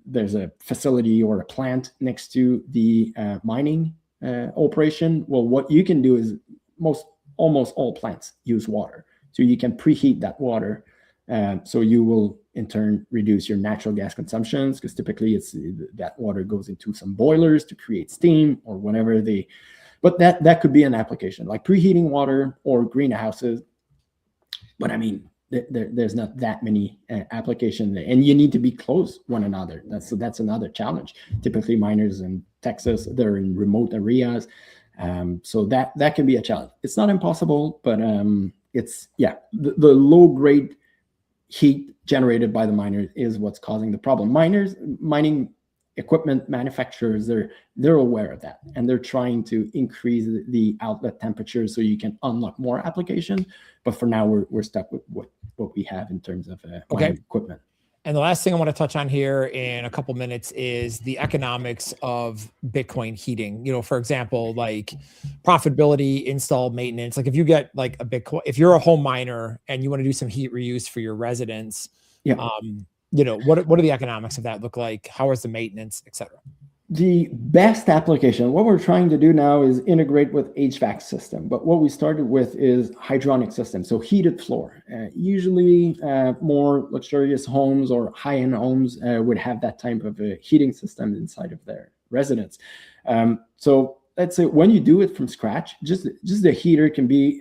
there's a facility or a plant next to the mining operation. Well, what you can do is almost all plants use water. So you can preheat that water. So you will in turn reduce your natural gas consumptions, because typically that water goes into some boilers to create steam or whatever but that could be an application like preheating water or greenhouses. But there's not that many applications, and you need to be close one another. That's another challenge. Typically miners in Texas, they're in remote areas. So that can be a challenge. It's not impossible, but the low grade heat generated by the miners is what's causing the problem. Mining equipment manufacturers, they're aware of that, and they're trying to increase the outlet temperature so you can unlock more application. But for now, we're stuck with what we have in terms of mining equipment. And the last thing I want to touch on here in a couple minutes is the economics of Bitcoin heating. For example, like profitability, install, maintenance. Like if you get like a Bitcoin, if you're a home miner and you want to do some heat reuse for your residents, what do the economics of that look like? How is the maintenance, et cetera? The best application, what we're trying to do now is integrate with HVAC system. But what we started with is hydronic system, so heated floor. Usually more luxurious homes or high-end homes would have that type of a heating system inside of their residence. So let's say when you do it from scratch, just the heater can be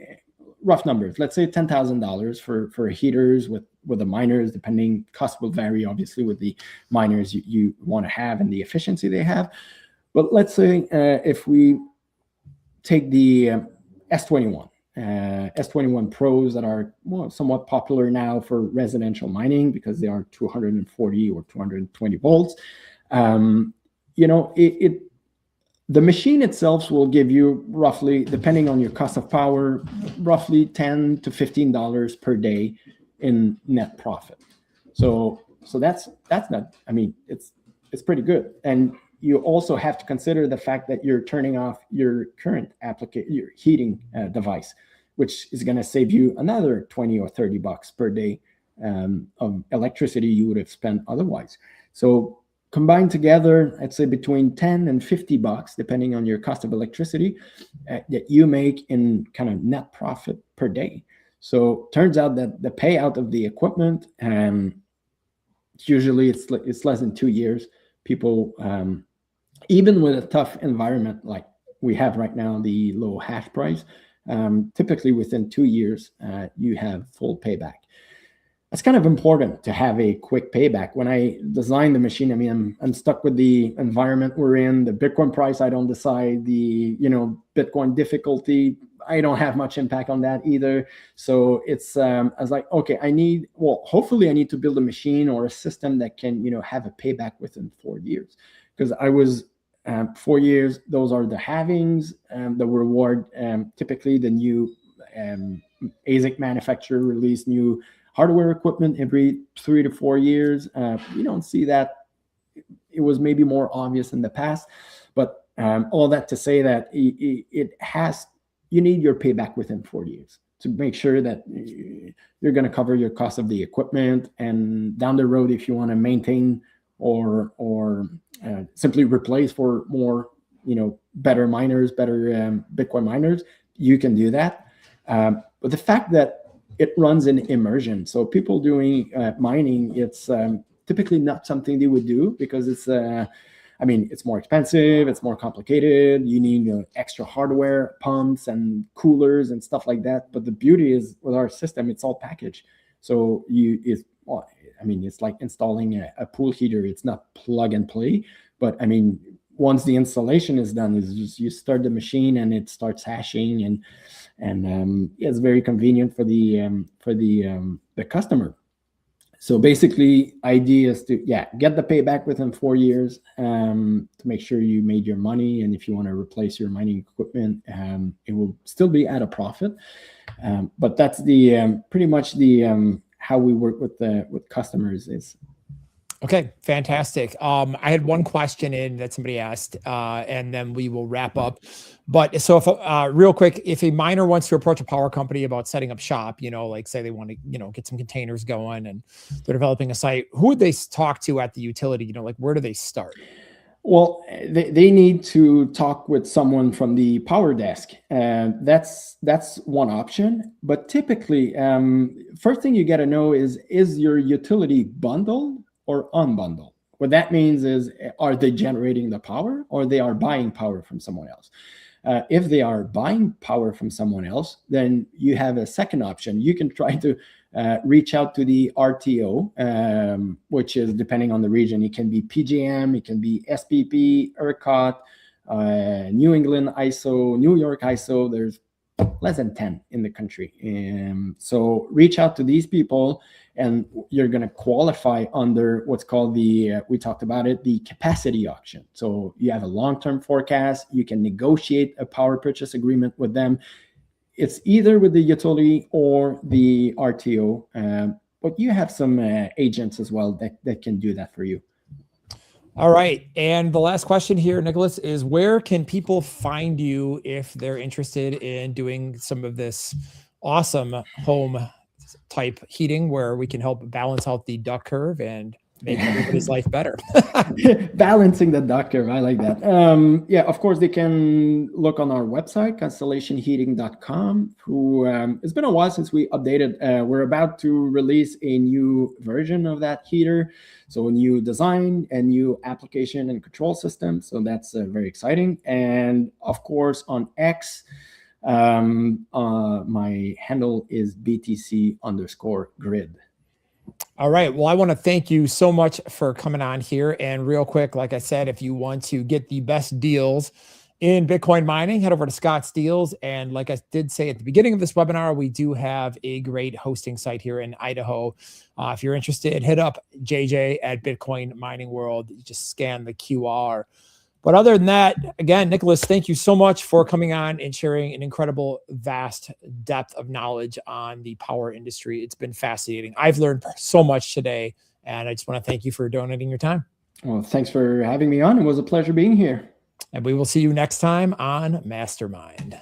rough numbers. Let's say $10,000 for heaters with the miners, depending, cost will vary obviously with the miners you want to have and the efficiency they have. But let's say if we take the S21 Pros that are somewhat popular now for residential mining because they are 240 or 220 volts, the machine itself will give you roughly, depending on your cost of power, roughly $10 to $15 per day in net profit. So that's not, it's pretty good. And you also have to consider the fact that you're turning off your current your heating device, which is going to save you another 20 or 30 bucks per day of electricity you would have spent otherwise. So combined together, I'd say between 10 and $50, depending on your cost of electricity, that you make in kind of net profit per day. So turns out that the payout of the equipment, usually it's less than 2 years. People, even with a tough environment like we have right now, the low hash price, typically within 2 years, you have full payback. That's kind of important to have a quick payback. When I design the machine, I mean, I'm stuck with the environment we're in, the Bitcoin price, I don't decide, the, Bitcoin difficulty, I don't have much impact on that either. So it's, I was like, okay, hopefully I need to build a machine or a system that can, have a payback within 4 years. Because I was 4 years, those are the halvings, the reward, typically the new ASIC manufacturer release new hardware equipment every 3 to 4 years. You don't see that. It was maybe more obvious in the past, but all that to say that you need your payback within 4 years to make sure that you're going to cover your cost of the equipment, and down the road, if you want to maintain or simply replace for more, better miners, better Bitcoin miners, you can do that. But the fact that it runs in immersion, so people doing mining, it's typically not something they would do because it's more expensive, it's more complicated. You need extra hardware, pumps and coolers and stuff like that. But the beauty is with our system, it's all packaged. So it's like installing a pool heater. It's not plug and play, but once the installation is done, is just you start the machine and it starts hashing, and it's very convenient for the customer. So basically, idea is to get the payback within 4 years, to make sure you made your money, and if you want to replace your mining equipment, it will still be at a profit. But that's the pretty much the how we work with customers is. Okay, fantastic. I had one question in that somebody asked, and then we will wrap up. But so, if real quick, if a miner wants to approach a power company about setting up shop, like say they want to, get some containers going and they're developing a site, who would they talk to at the utility? Like where do they start? Well, they need to talk with someone from the power desk. That's one option. But typically, first thing you got to know is your utility bundled or unbundled? What that means is, are they generating the power or they are buying power from someone else? If they are buying power from someone else, then you have a second option. You can try to reach out to the RTO, which is, depending on the region, it can be PJM, it can be SPP, ERCOT, New England ISO, New York ISO. There's less than 10 in the country. So reach out to these people, and you're going to qualify under what's called we talked about it, the capacity auction. So you have a long-term forecast. You can negotiate a power purchase agreement with them. It's either with the utility or the RTO, but you have some agents as well that can do that for you. All right. And the last question here, Nicolas, is where can people find you if they're interested in doing some of this awesome home type heating where we can help balance out the duck curve and make everybody's life better? Balancing the duck curve. I like that. Of course, they can look on our website, constellationheating.com. It's been a while since we updated. We're about to release a new version of that heater. So a new design, a new application and control system. So that's very exciting. And of course, on X, my handle is BTC_grid. All right. Well, I want to thank you so much for coming on here. And real quick, like I said, if you want to get the best deals in Bitcoin mining, head over to Scott's Deals. And like I did say at the beginning of this webinar, we do have a great hosting site here in Idaho. If you're interested, hit up JJ at Bitcoin Mining World. You just scan the QR. But other than that, again, Nicolas, thank you so much for coming on and sharing an incredible, vast depth of knowledge on the power industry. It's been fascinating. I've learned so much today, and I just want to thank you for donating your time. Well, thanks for having me on. It was a pleasure being here. And we will see you next time on MasterMINED.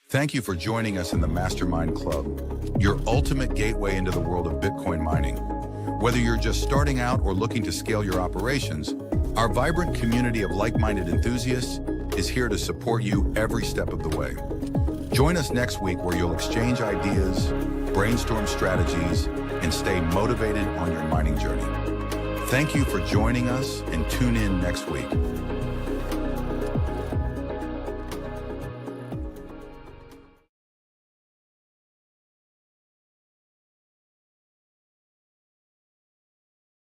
Thank you for joining us in the MasterMIND Club, your ultimate gateway into the world of Bitcoin mining. Whether you're just starting out or looking to scale your operations, our vibrant community of like-minded enthusiasts is here to support you every step of the way. Join us next week where you'll exchange ideas, brainstorm strategies, and stay motivated on your mining journey. Thank you for joining us and tune in next week.